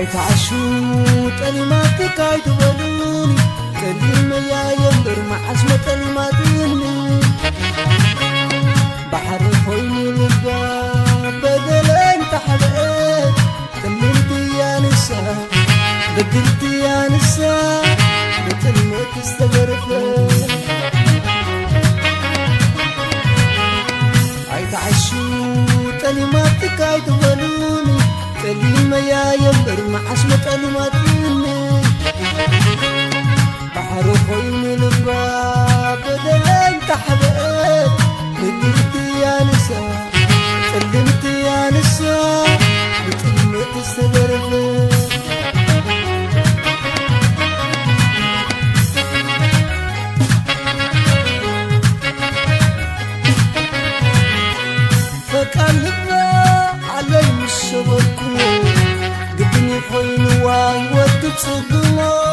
عيتعشو تلماتك عيتبلوني كلمة يا يمبر مع عزمة تلماتني بحر خويني للباب بدلين تحبقت كلمتي يا نساء بدلتي يا نساء بكلمة استغرفت عيتعشو تلماتك عيتبلوني كلمة يا يمبر مع عزمة تلماتني بحر خويني للباب بدلين تحبقت بدلتي يا نساء كلمتي يا نساء بكلمة استغرفت فقلبنا علي مش شبكو قدني خويني واي ودك صدنا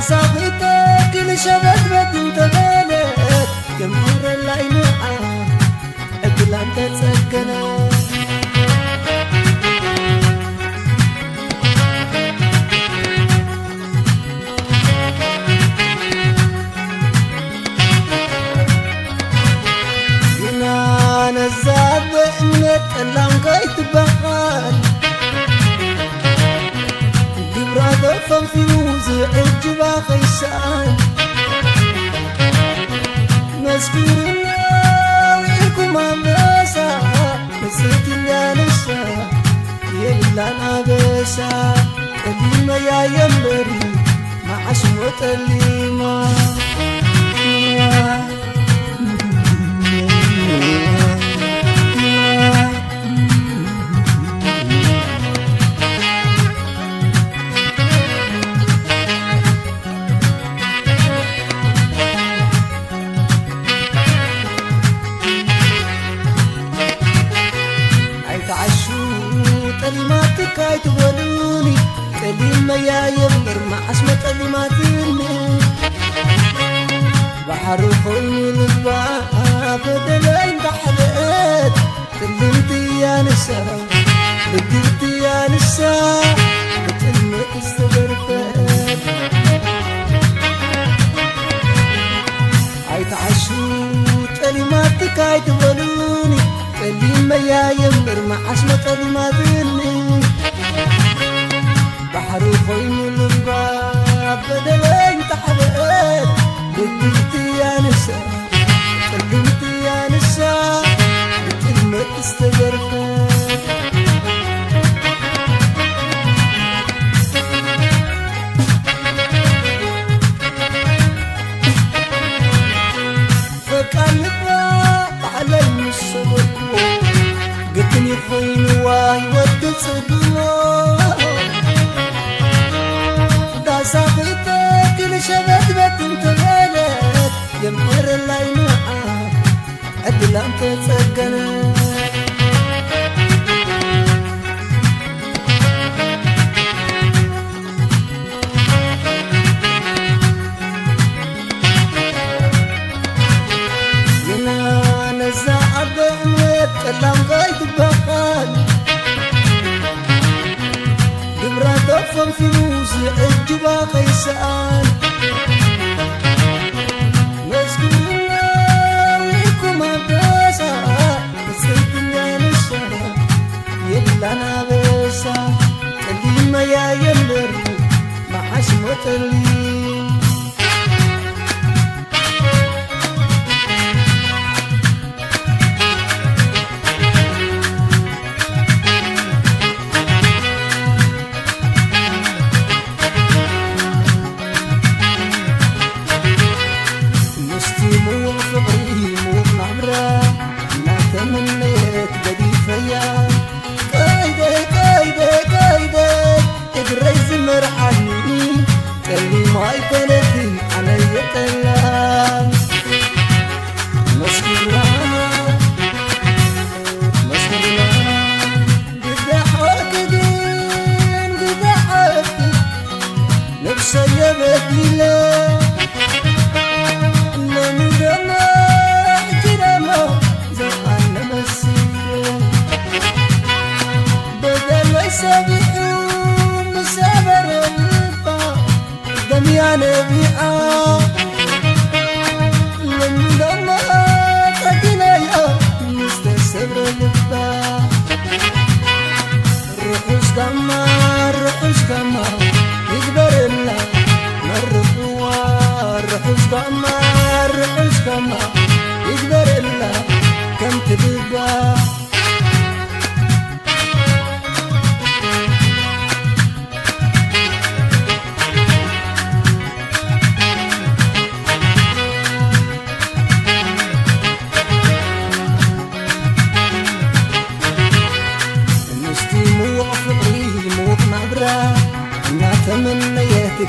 صاحبتك لشبك انت بالك جمهور العين اقل انت تسكنا هنا نزاب انك اللام قيت بخال قبرة فمفيوز عجبا خيسان مسكورنا ويكم عماسا نسيت يا نسا يلا نبسا كلمة يا يمبري مع عشوة الليمة كلماتك عيتبلوني كلمة يا يمبر مع عزمة تلماتني بحر خويني للباب بدلين تحبقت كلمتي يا نساء بدلتي يا نساء بكلمة استغرفت عيتعشو كلماتك عيتبلوني كلمة يا يمبر مع عزمة تلماتني بحر خويني للباب بدلين تحبقت بدلتي يا نساء كلمتي يا نساء بكلمة استغرفت فقلبنا علي مش شبكو قلتني خويني واي ودك صدنا دا صاحبتك لشبك انت بالك يمهر العين عدل انت تسكنا ينا نزع عدنك كلام قايد بخال قبرة تفهم فلوس عجبا خيسان مسكونا ويكم عباسا نسيت يا نسا يلا نبسا كلمة يا يمبر مع عشمة الليل تمنيت بدي فيا قايدة قايدة قايدة تقري زمر عني كلمة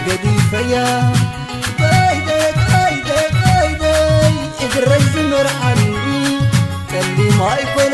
قديفيا قيدي قيري زمرعني اللي ما يكون